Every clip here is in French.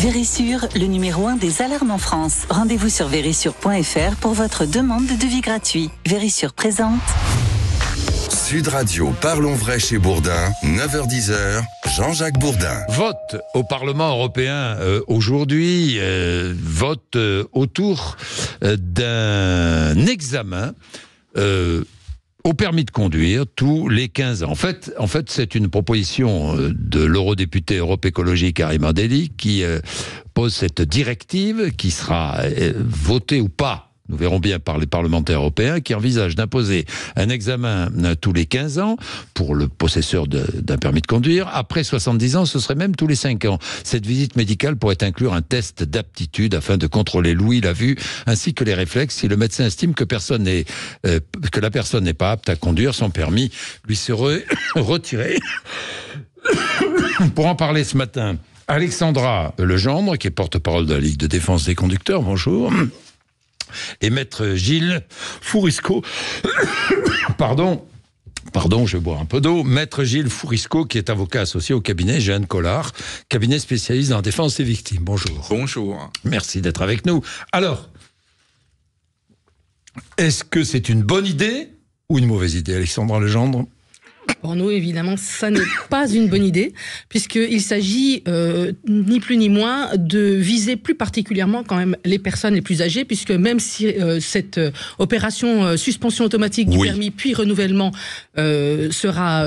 Vérissure, le numéro 1 des alarmes en France. Rendez-vous sur vérissure.fr pour votre demande de devis gratuit. Vérissure présente. Sud Radio, parlons vrai chez Bourdin, 9h-10h, Jean-Jacques Bourdin. Vote au Parlement européen aujourd'hui, vote autour d'un examen au permis de conduire tous les 15 ans. En fait, c'est une proposition de l'eurodéputé Europe Écologie Karim Adeli qui pose cette directive qui sera votée ou pas. Nous verrons bien par les parlementaires européens qui envisagent d'imposer un examen tous les 15 ans pour le possesseur d'un permis de conduire. Après 70 ans, ce serait même tous les 5 ans. Cette visite médicale pourrait inclure un test d'aptitude afin de contrôler l'ouïe, la vue, ainsi que les réflexes. Si le médecin estime que la personne n'est pas apte à conduire, son permis lui serait retiré. Pour en parler ce matin, Alexandra Legendre, qui est porte-parole de la Ligue de défense des conducteurs, bonjour. Et maître Gilles Fourisco, pardon, je bois un peu d'eau. Maître Gilles Fourisco, qui est avocat associé au cabinet Jeanne Collard, cabinet spécialisé dans la défense des victimes. Bonjour. Bonjour. Merci d'être avec nous. Alors, est-ce que c'est une bonne idée ou une mauvaise idée, Alexandra Legendre ? Pour nous, évidemment, ça n'est pas une bonne idée, puisqu'il s'agit ni plus ni moins de viser plus particulièrement quand même les personnes les plus âgées, puisque même si cette opération suspension automatique du permis puis renouvellement sera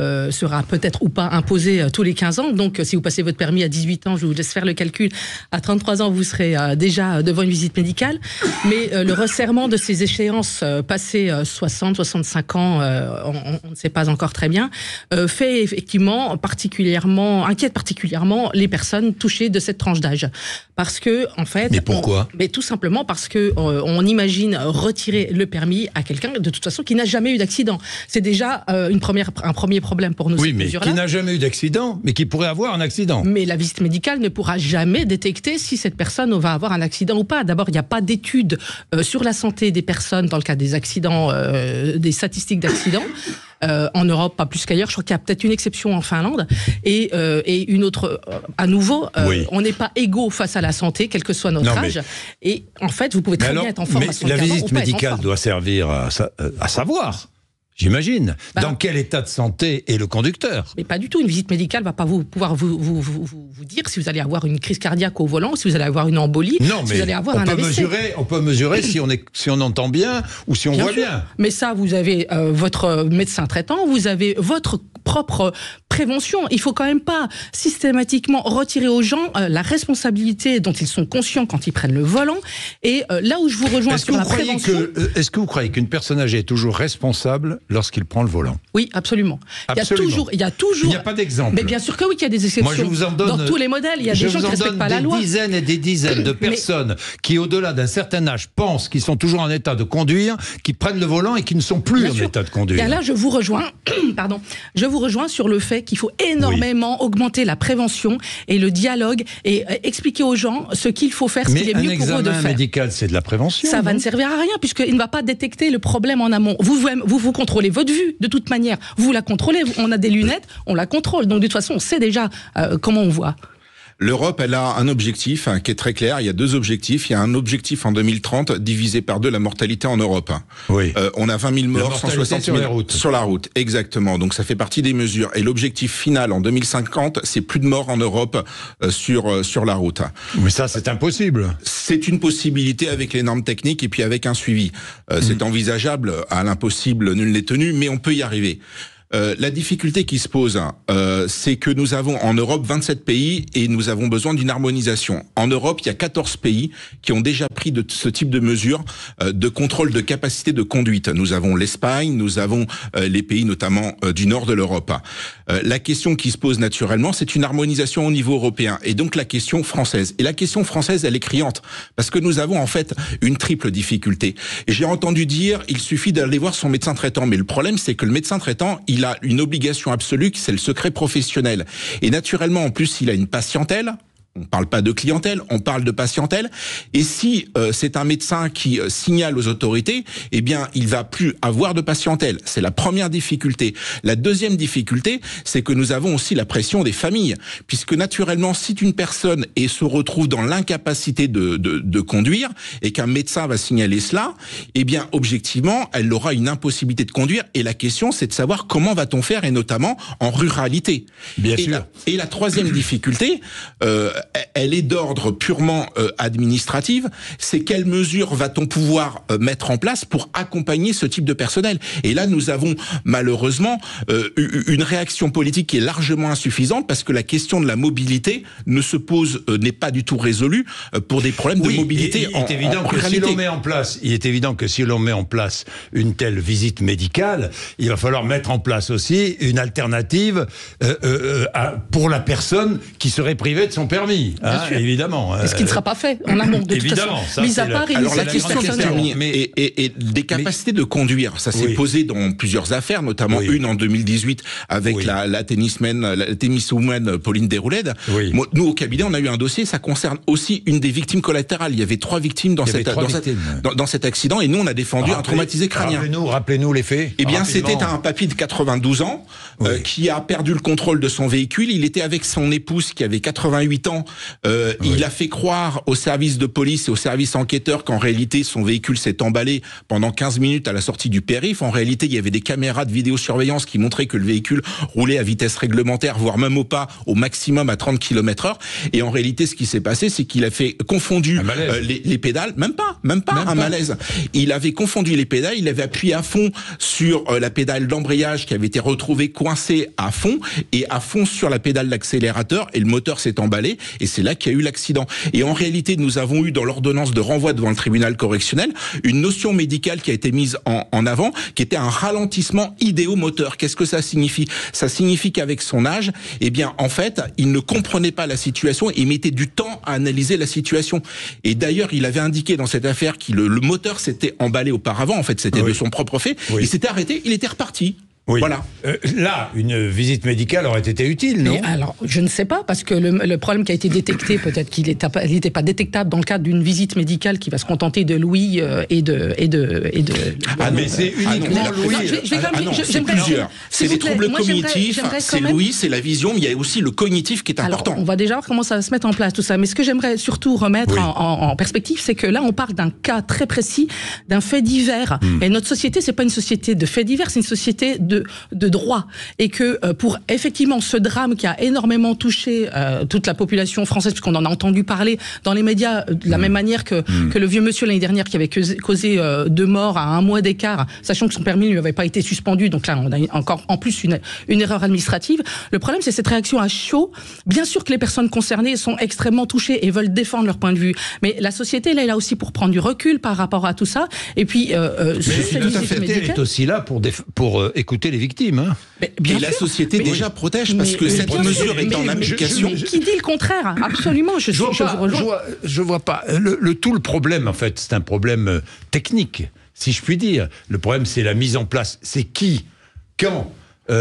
peut-être ou pas imposée tous les 15 ans, donc si vous passez votre permis à 18 ans, je vous laisse faire le calcul, à 33 ans, vous serez déjà devant une visite médicale, mais le resserrement de ces échéances passées 60, 65 ans, on ne sait pas encore très bien, fait effectivement inquiète particulièrement les personnes touchées de cette tranche d'âge. Parce que, en fait... Mais pourquoi ? Mais tout simplement parce que on imagine retirer le permis à quelqu'un, de toute façon, qui n'a jamais eu d'accident. C'est déjà un premier problème pour nous. Oui, mais qui n'a jamais eu d'accident, mais qui pourrait avoir un accident. Mais la visite médicale ne pourra jamais détecter si cette personne va avoir un accident ou pas. D'abord, il n'y a pas d'études sur la santé des personnes dans le cas des accidents, des statistiques d'accidents. En Europe, pas plus qu'ailleurs. Je crois qu'il y a peut-être une exception en Finlande. Et une autre, à nouveau, on n'est pas égaux face à la santé, quel que soit notre âge. Et en fait, vous pouvez très bien être en forme à 75 ans. Mais la visite médicale doit servir à savoir, j'imagine, dans quel état de santé est le conducteur. Mais pas du tout. Une visite médicale ne va pas pouvoir vous dire si vous allez avoir une crise cardiaque au volant, si vous allez avoir une embolie, si vous allez avoir un AVC. On peut mesurer si on entend bien ou si on voit bien. Mais ça, vous avez votre médecin traitant, vous avez votre propre prévention. Il ne faut quand même pas systématiquement retirer aux gens la responsabilité dont ils sont conscients quand ils prennent le volant. Et là où je vous rejoins sur la prévention... Est-ce que vous croyez qu'une personne âgée est toujours responsable lorsqu'il prend le volant ? Oui, absolument. Absolument. Il n'y a pas d'exemple. Mais bien sûr que oui, qu'il y a des exceptions. Moi, je vous en donne, dans tous les modèles, il y a des gens qui ne respectent pas la loi. Des dizaines et des dizaines de personnes qui, au-delà d'un certain âge, pensent qu'ils sont toujours en état de conduire, qui prennent le volant et qui ne sont plus en état de conduire. Et là, je vous rejoins. Je vous rejoins sur le fait qu'il faut énormément augmenter la prévention et le dialogue et expliquer aux gens ce qu'il faut faire, ce qu'il est mieux pour eux de faire. Mais un examen médical, c'est de la prévention. Ça va ne servir à rien puisqu'il ne va pas détecter le problème en amont. Vous contrôlez votre vue de toute manière. Vous la contrôlez. On a des lunettes, on la contrôle. Donc de toute façon, on sait déjà comment on voit. L'Europe, elle a un objectif qui est très clair. Il y a deux objectifs. Il y a un objectif en 2030 divisé par 2 la mortalité en Europe. Oui. On a 20 000 morts, 160 000 sur la route. Exactement. Donc ça fait partie des mesures. Et l'objectif final en 2050, c'est plus de morts en Europe sur la route. Mais ça, c'est impossible. C'est une possibilité avec les normes techniques et puis avec un suivi. C'est envisageable. À l'impossible, nul n'est tenu, mais on peut y arriver. La difficulté qui se pose, c'est que nous avons en Europe 27 pays et nous avons besoin d'une harmonisation. En Europe, il y a 14 pays qui ont déjà pris de ce type de mesures de contrôle de capacité de conduite. Nous avons l'Espagne, nous avons les pays notamment du nord de l'Europe. La question qui se pose naturellement, c'est une harmonisation au niveau européen et donc la question française. Et la question française, elle est criante parce que nous avons en fait une triple difficulté. Et j'ai entendu dire, il suffit d'aller voir son médecin traitant. Mais le problème, c'est que le médecin traitant, il a une obligation absolue, c'est le secret professionnel. Et naturellement, en plus, il a une patientèle On parle pas de clientèle, on parle de patientèle. Et si c'est un médecin qui signale aux autorités, eh bien, il va plus avoir de patientèle. C'est la première difficulté. La deuxième difficulté, c'est que nous avons aussi la pression des familles, puisque naturellement, si une personne se retrouve dans l'incapacité de conduire et qu'un médecin va signaler cela, eh bien, objectivement, elle aura une impossibilité de conduire. Et la question, c'est de savoir comment va-t-on faire, et notamment en ruralité. Bien sûr. Et la troisième difficulté, elle est d'ordre purement administrative, c'est quelles mesures va-t-on pouvoir mettre en place pour accompagner ce type de personnel. Et là, nous avons malheureusement une réaction politique qui est largement insuffisante, parce que la question de la mobilité n'est pas du tout résolue pour des problèmes de mobilité en ruralité. Il est évident que si l'on met en place une telle visite médicale, il va falloir mettre en place aussi une alternative pour la personne qui serait privée de son permis. Évidemment. Ce qui ne sera pas fait en amont, de toute façon. Mis à part alors la question du permis et des capacités de conduire, ça s'est posé dans plusieurs affaires, notamment une en 2018 avec la tenniswoman Pauline Déroulède. Nous, au cabinet, on a eu un dossier, ça concerne aussi une des victimes collatérales. Il y avait 3 victimes dans cet accident, et nous, on a défendu un traumatisé crânien. Rappelez-nous les faits. Eh bien, c'était un papy de 92 ans qui a perdu le contrôle de son véhicule. Il était avec son épouse qui avait 88 ans. Il a fait croire au service de police et au service enquêteur qu'en réalité, son véhicule s'est emballé pendant 15 minutes à la sortie du périph'. En réalité, il y avait des caméras de vidéosurveillance qui montraient que le véhicule roulait à vitesse réglementaire, voire même au pas, au maximum à 30 km/h. Et en réalité, ce qui s'est passé, c'est qu'il a fait confondu les pédales. Même pas un malaise. Il avait confondu les pédales, il avait appuyé à fond sur la pédale d'embrayage qui avait été retrouvée coincée à fond, et à fond sur la pédale d'accélérateur, et le moteur s'est emballé, et c'est là qu'il y a eu l'accident. Et en réalité, nous avons eu dans l'ordonnance de renvoi devant le tribunal correctionnel une notion médicale qui a été mise en avant, qui était un ralentissement idéomoteur. Qu'est-ce que ça signifie? Ça signifie qu'avec son âge, eh bien, en fait, il ne comprenait pas la situation et mettait du temps à analyser la situation. Et d'ailleurs, il avait indiqué dans cette affaire que le moteur s'était emballé auparavant. En fait, c'était de son propre fait. Il s'était arrêté, il était reparti. Voilà. Là, une visite médicale aurait été utile, non? Alors, je ne sais pas, parce que le problème qui a été détecté, peut-être qu'il n'était pas détectable dans le cadre d'une visite médicale qui va se contenter de l'ouïe et de. Mais c'est uniquement l'ouïe. C'est plusieurs. C'est les troubles cognitifs, c'est l'ouïe, c'est la vision, mais il y a aussi le cognitif qui est important. Alors, on va déjà voir comment ça va se mettre en place, tout ça. Mais ce que j'aimerais surtout remettre en perspective, c'est que là, on parle d'un cas très précis, d'un fait divers. Et notre société, c'est pas une société de faits divers, c'est une société de droit, et que pour effectivement ce drame qui a énormément touché toute la population française, puisqu'on en a entendu parler dans les médias de la même manière que le vieux monsieur l'année dernière qui avait causé 2 morts à 1 mois d'écart, sachant que son permis ne lui avait pas été suspendu, donc là on a encore en plus une erreur administrative. Le problème, c'est cette réaction à chaud. Bien sûr que les personnes concernées sont extrêmement touchées et veulent défendre leur point de vue, mais la société là est là aussi pour prendre du recul par rapport à tout ça, et puis la société est aussi là pour écouter les victimes. Hein. Et la société déjà protège, parce que cette mesure est en application. Qui dit le contraire? Absolument, je vois pas. Tout le problème, en fait, c'est un problème technique, si je puis dire. Le problème, c'est la mise en place. C'est qui? Quand?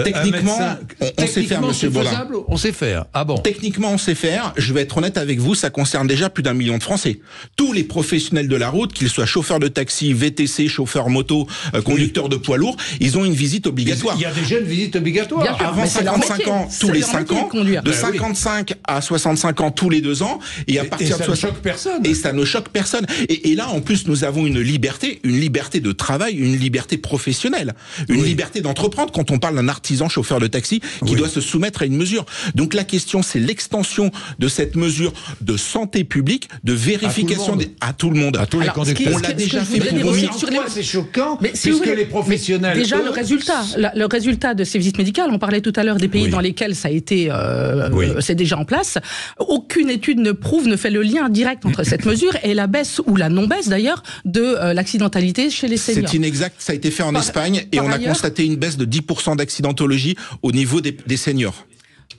Techniquement, on sait faire, monsieur Bourdin. On sait faire. Ah bon? Techniquement, on sait faire. Je vais être honnête avec vous, ça concerne déjà plus d'1 million de Français. Tous les professionnels de la route, qu'ils soient chauffeurs de taxi, VTC, chauffeurs moto, conducteurs de poids lourds, ils ont une visite obligatoire. Il y a déjà une visite obligatoire. Avant 55 ans, tous les 5 ans. De 55 à 65 ans, tous les 2 ans. Et à partir de 60... ça ne choque personne. Et ça ne choque personne. Et là, en plus, nous avons une liberté de travail, une liberté professionnelle, une liberté d'entreprendre. Quand on parle d'un artisan chauffeur de taxi qui doit se soumettre à une mesure. Donc la question, c'est l'extension de cette mesure de santé publique, de vérification à tout le monde. À tous les conducteurs. On l'a déjà fait pour nous. C'est choquant, puisque les professionnels... Déjà, le résultat de ces visites médicales, on parlait tout à l'heure des pays dans lesquels ça a été... c'est déjà en place. Aucune étude ne fait le lien direct entre cette mesure et la baisse, ou la non-baisse d'ailleurs, de l'accidentalité chez les seniors. C'est inexact, ça a été fait en Espagne, et on a constaté une baisse de 10% d'accidentologie au niveau des seniors.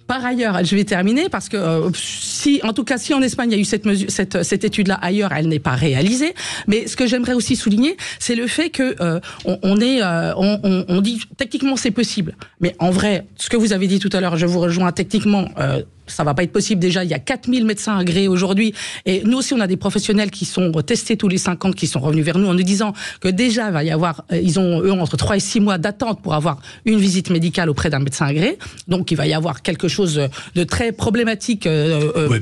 Par ailleurs, je vais terminer parce que si en Espagne il y a eu cette étude-là, ailleurs elle n'est pas réalisée. Mais ce que j'aimerais aussi souligner, c'est le fait que on dit techniquement c'est possible, mais en vrai, ce que vous avez dit tout à l'heure, je vous rejoins techniquement. ça va pas être possible. Déjà, il y a 4000 médecins agréés aujourd'hui. Et nous aussi, on a des professionnels qui sont testés tous les 5 ans, qui sont revenus vers nous en nous disant que déjà, il va y avoir, ils ont, eux, entre 3 et 6 mois d'attente pour avoir une visite médicale auprès d'un médecin agréé. Donc, il va y avoir quelque chose de très problématique,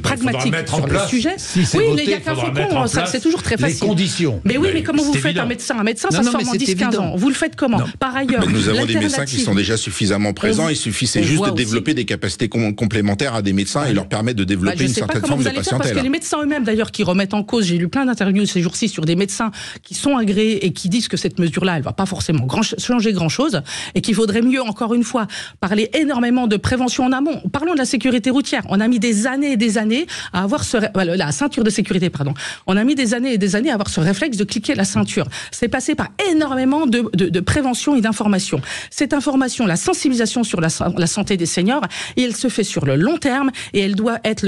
pragmatique sur le sujet. Si oui, voté, mais il n'y a qu'un faucon, c'est toujours très facile. Les conditions. Mais oui, mais comment vous faites un médecin? Un médecin, ça se forme en 10-15 ans. Vous le faites comment? Par ailleurs, nous avons des médecins qui sont déjà suffisamment présents. Il suffisait juste de développer des capacités complémentaires à des médecins et leur permettre de développer une certaine forme de patientèle. Parce que les médecins eux-mêmes, d'ailleurs, qui remettent en cause, j'ai lu plein d'interviews ces jours-ci sur des médecins qui sont agréés et qui disent que cette mesure-là, elle va pas forcément changer grand-chose et qu'il faudrait mieux, encore une fois, parler énormément de prévention en amont. Parlons de la sécurité routière. On a mis des années et des années à avoir la ceinture de sécurité, pardon. On a mis des années et des années à avoir ce réflexe de cliquer la ceinture. C'est passé par énormément de prévention et d'information. Cette information, la sensibilisation sur la santé des seniors, et elle se fait sur le long terme et elle doit être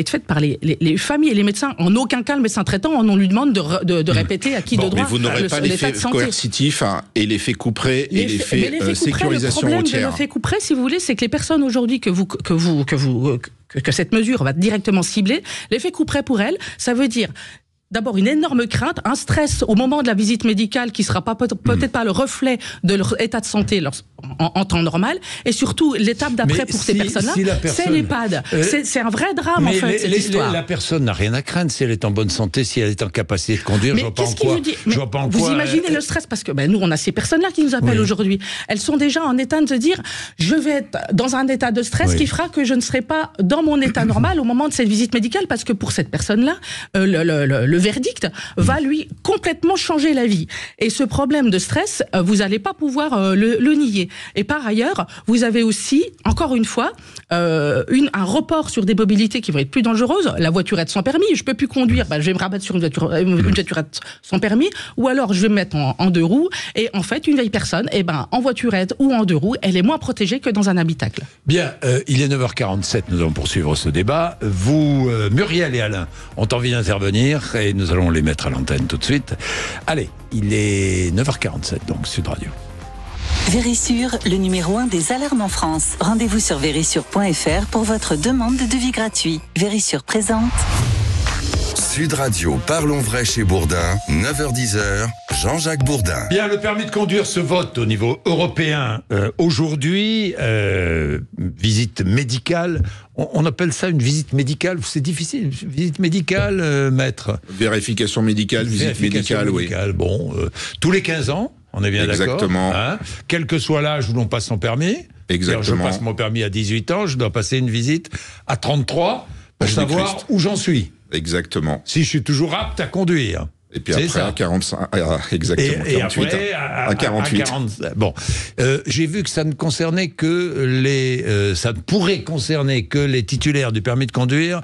faite par les familles et les médecins. En aucun cas, le médecin traitant, on lui demande de répéter à qui de droit. Mais vous n'aurez pas l'effet coercitif et l'effet couperet et l'effet sécurisation routière. L'effet couperet, si vous voulez, c'est que les personnes aujourd'hui que cette mesure va directement cibler, l'effet couperet pour elles, ça veut dire d'abord une énorme crainte, un stress au moment de la visite médicale qui sera peut-être pas le reflet de leur état de santé en temps normal, et surtout l'étape d'après pour ces personnes-là, c'est l'EHPAD. C'est un vrai drame en fait cette histoire. La personne n'a rien à craindre si elle est en bonne santé, si elle est en capacité de conduire. Je vois pas en quoi. Vous imaginez le stress, parce que nous on a ces personnes-là qui nous appellent aujourd'hui. Elles sont déjà en état de se dire je vais être dans un état de stress qui fera que je ne serai pas dans mon état normal au moment de cette visite médicale, parce que pour cette personne-là, le verdict va lui complètement changer la vie. Et ce problème de stress, vous n'allez pas pouvoir le nier. Et par ailleurs, vous avez aussi, encore une fois, un report sur des mobilités qui vont être plus dangereuses. La voiturette sans permis, je peux plus conduire, je vais me rabattre sur une voiturette sans permis, ou alors je vais me mettre en 2 roues, et en fait, une vieille personne, en voiturette ou en 2 roues, elle est moins protégée que dans un habitacle. Bien, il est 9h47, nous allons poursuivre ce débat. Vous, Muriel et Alain, ont envie d'intervenir, et nous allons les mettre à l'antenne tout de suite. Allez, il est 9h47, donc Sud Radio. Vérissure, le numéro 1 des alarmes en France. Rendez-vous sur vérissure.fr pour votre demande de devis gratuit. Vérissure présente. Sud Radio, parlons vrai chez Bourdin, 9h-10h, Jean-Jacques Bourdin. Bien, le permis de conduire se vote au niveau européen aujourd'hui. Visite médicale. On appelle ça une visite médicale. C'est difficile. Visite médicale, maître. Vérification médicale, visite médicale, oui. Bon, tous les 15 ans. On est bien d'accord. Exactement. Quel que soit l'âge où l'on passe son permis. Exactement. Je passe mon permis à 18 ans, je dois passer une visite à 33 pour savoir où j'en suis. Exactement. Si je suis toujours apte à conduire. Et puis après, à 45, exactement. Et 48, après, à 48. 40, bon, j'ai vu que ça ne concernait que ça ne pourrait concerner que les titulaires du permis de conduire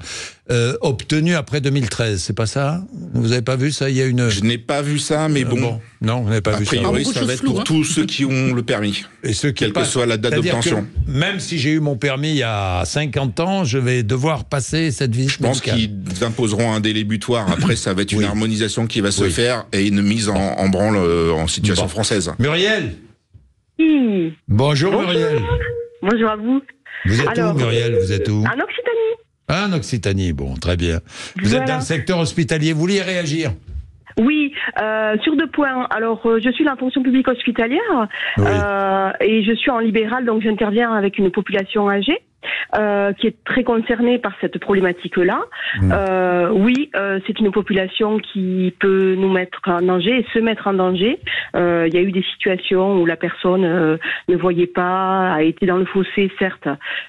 obtenus après 2013. C'est pas ça? Vous avez pas vu ça? Il y a une. Je n'ai pas vu ça, mais bon. Non, vous n'avez pas vu ça. A priori, ça va être pour tous ceux qui ont le permis. Et ceux qui quelle que soit la date d'obtention. Même si j'ai eu mon permis il y a 50 ans, je vais devoir passer cette visite médicale. Je pense qu'ils imposeront un délai butoir. Après, ça va être une harmonisation qui va se faire et une mise en branle en situation française. Muriel. Oui. Bonjour Muriel. Bonjour à vous. Vous êtes où Muriel? Vous êtes où? En Occitanie. En Occitanie, bon, très bien. Vous êtes dans le secteur hospitalier, vous vouliez réagir? Oui, sur 2 points. Alors, je suis dans la fonction publique hospitalière et je suis en libéral, donc j'interviens avec une population âgée. Qui est très concernée par cette problématique-là. C'est une population qui peut nous mettre en danger et se mettre en danger. Il y a eu des situations où la personne ne voyait pas, a été dans le fossé, certes,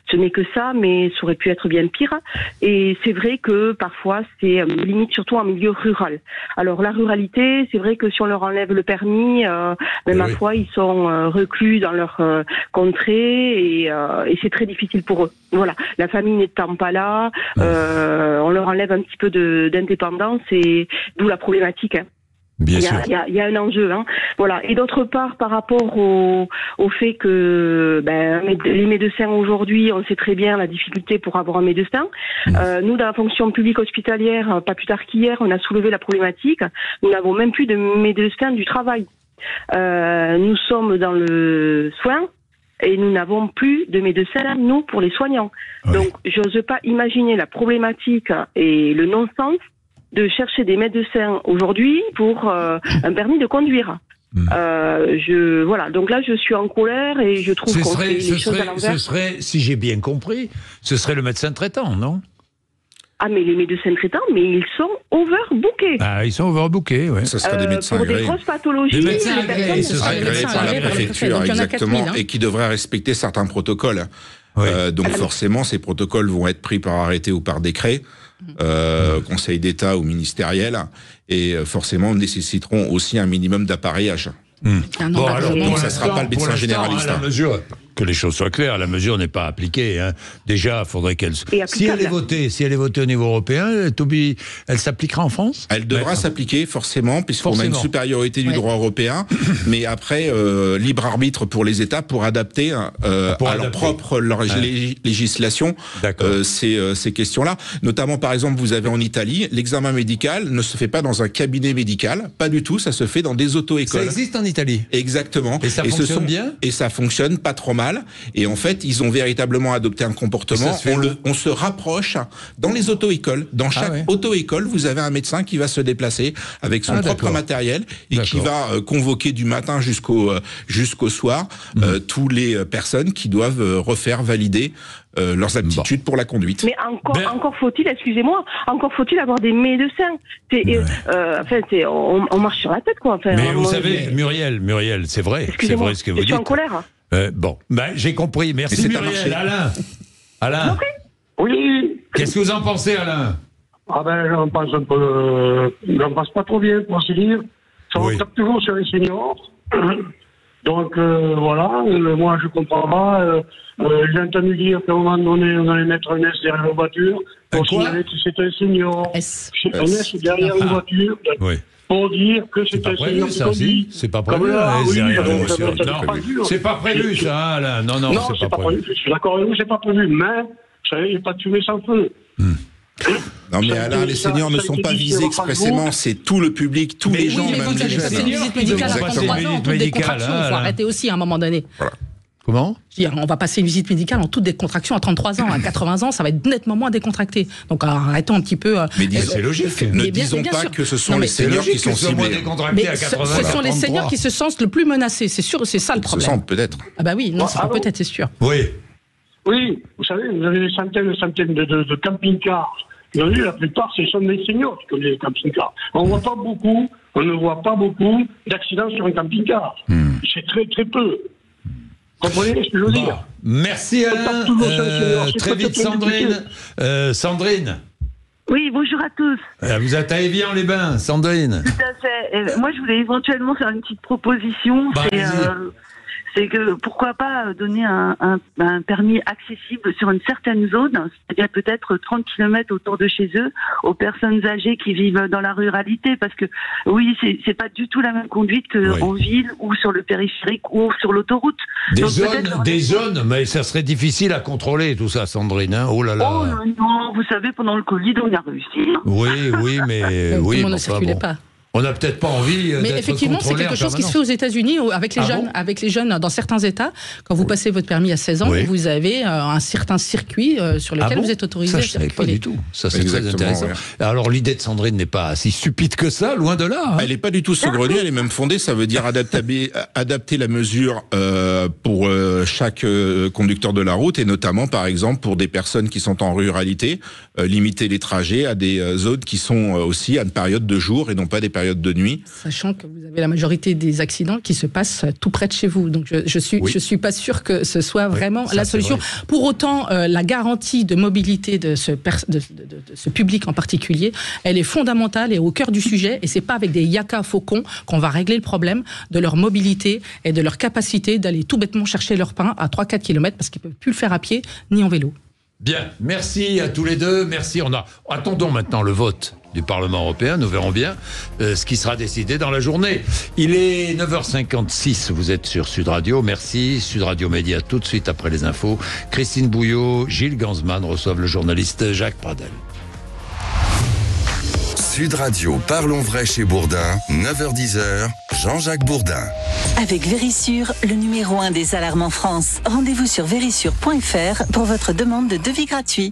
ce n'est que ça, mais ça aurait pu être bien pire. Et c'est vrai que parfois, c'est limite surtout en milieu rural. Alors la ruralité, c'est vrai que si on leur enlève le permis, ma foi, ils sont reclus dans leur contrée et c'est très difficile pour eux. Voilà, la famille n'étant pas là, on leur enlève un petit peu d'indépendance et d'où la problématique. Bien sûr. Il y a un enjeu, Voilà. Et d'autre part, par rapport au fait que les médecins aujourd'hui, on sait très bien la difficulté pour avoir un médecin. Nous, dans la fonction publique hospitalière, pas plus tard qu'hier, on a soulevé la problématique. Nous n'avons même plus de médecins du travail. Nous sommes dans le soin. et nous n'avons plus de médecins, nous, pour les soignants. Oui. Donc, j'ose pas imaginer la problématique et le non-sens de chercher des médecins aujourd'hui pour un permis de conduire. Voilà. Donc là, je suis en colère et je trouve qu'on fait les choses à l'envers. Ce serait, si j'ai bien compris, ce serait le médecin traitant, non? Ah, mais les médecins traitants, mais ils sont overbookés. Ah, ils sont overbookés, oui. Ce sera des médecins pour des agréés. grosses pathologies. Des médecins les agréés, personnes- ce sera des Agréés médecins par la agréés. préfecture, Donc, il y en a exactement, 4000, hein. et qui devraient respecter certains protocoles. Oui. Donc forcément, ces protocoles vont être pris par arrêté ou par décret, Conseil d'État ou ministériel, et forcément nécessiteront aussi un minimum d'appareillage. Un engagement. donc ça sera pas le médecin généraliste, À la hein. mesure, que les choses soient claires, la mesure n'est pas appliquée. Hein. Déjà, il faudrait qu'elle... Et Si elle est votée au niveau européen, elle s'appliquera en France? Elle devra s'appliquer forcément, puisqu'on a une Forcément. supériorité du droit européen, mais après, libre arbitre pour les États pour adapter à leur propre législation ces questions-là. Notamment, par exemple, vous avez en Italie, l'examen médical ne se fait pas dans un cabinet médical, pas du tout, ça se fait dans des auto-écoles. Ça existe en Italie? Exactement. Et ça fonctionne bien? Et ça fonctionne pas trop mal. Et en fait, ils ont véritablement adopté un comportement. On se rapproche dans les auto-écoles. Dans chaque auto-école, vous avez un médecin qui va se déplacer avec son propre matériel et qui va convoquer du matin jusqu'au soir tous les personnes qui doivent refaire valider leurs aptitudes pour la conduite. Mais encore faut-il, excusez-moi, encore faut-il avoir des médecins. On marche sur la tête, quoi. Enfin, mais vous savez, Muriel, c'est vrai ce que vous dites. Je suis en colère. J'ai compris. Merci Muriel. Alain. Oui. Qu'est-ce que vous en pensez, Alain? Ah ben, j'en pense un peu, j'en pense pas trop bien, pour ainsi dire. On tape toujours sur les seniors. Donc, voilà, moi, je comprends pas. J'ai entendu dire qu'à un moment donné, on allait mettre un S derrière la voiture pour signaler que c'est un senior. Un S derrière une voiture. Oui. Pour dire que c'est un senior qui conduit. C'est pas prévu, c'est pas prévu, ça, Alain. Non, c'est pas prévu. Je suis d'accord avec vous, c'est pas prévu, mais, vous savez, il n'y a pas de fumée sans feu. Non mais Alain, les seniors ne sont pas visés expressément, c'est tout le public, tous les gens, même les jeunes. C'est une visite médicale à 33 ans, en toute décontraction, il faut arrêter aussi à un moment donné. Voilà. Comment? On va passer une visite médicale en toute décontraction à 33 ans, à 80 ans, ça va être nettement moins décontracté. Donc arrêtons un petit peu. Mais c'est logique. Ne disons pas que ce sont les seniors qui sont ciblés. Mais ce sont les seniors qui se sentent le plus menacés, c'est sûr, c'est ça le problème. Se sentent peut-être. Ah bah oui, non, c'est pas peut-être, c'est sûr. Oui. Oui, vous savez, vous avez des centaines de camping-cars. La plupart, ce sont des seniors qui conduisent les camping-cars. On ne voit pas beaucoup d'accidents sur un camping-car. C'est très très peu. Comprenez ce que je veux dire? Merci Alain. Très vite Sandrine. Sandrine. Oui, bonjour à tous. Vous êtes à Évian-les-Bains, Sandrine. Tout à fait. Moi, je voulais éventuellement faire une petite proposition. C'est que pourquoi pas donner un permis accessible sur une certaine zone, c'est-à-dire peut-être 30 km autour de chez eux, aux personnes âgées qui vivent dans la ruralité, parce que oui, c'est pas du tout la même conduite qu'en ville ou sur le périphérique ou sur l'autoroute. Des zones, mais ça serait difficile à contrôler tout ça, Sandrine. Hein, oh là là. Oh non, vous savez, pendant le Covid, on y a réussi. Oui, mais tout le monde ne circulait pas. On n'a peut-être pas envie d'être contrôlé. Mais effectivement, c'est quelque chose qui se fait aux États-Unis avec les jeunes. Avec les jeunes, dans certains États, quand vous passez votre permis à 16 ans, vous avez un certain circuit sur lequel vous êtes autorisé à circuler. Ça, je ne savais pas du tout. Ça, c'est très intéressant. Alors, l'idée de Sandrine n'est pas si stupide que ça, loin de là. Hein. Elle n'est pas du tout saugrenue, elle est même fondée. Ça veut dire adapter la mesure pour chaque conducteur de la route, et notamment, par exemple, pour des personnes qui sont en ruralité, limiter les trajets à des zones qui sont aussi à une période de jour et non pas des périodes de nuit. Sachant que vous avez la majorité des accidents qui se passent tout près de chez vous. Donc je suis pas sûr que ce soit vraiment la solution. Pour autant, la garantie de mobilité de ce public en particulier, elle est fondamentale et au cœur du sujet. Et c'est pas avec des yaka faucons qu'on va régler le problème de leur mobilité et de leur capacité d'aller tout bêtement chercher leur pain à 3-4 km parce qu'ils peuvent plus le faire à pied ni en vélo. Bien, merci à tous les deux. Merci. Attendons maintenant le vote du Parlement européen. Nous verrons bien ce qui sera décidé dans la journée. Il est 9h56. Vous êtes sur Sud Radio. Merci. Sud Radio Média tout de suite après les infos. Christine Bouillot, Gilles Gansman reçoivent le journaliste Jacques Pradel. Sud Radio, parlons vrai chez Bourdin, 9h-10h, Jean-Jacques Bourdin. Avec Vérissure, le numéro 1 des alarmes en France. Rendez-vous sur vérissure.fr pour votre demande de devis gratuit.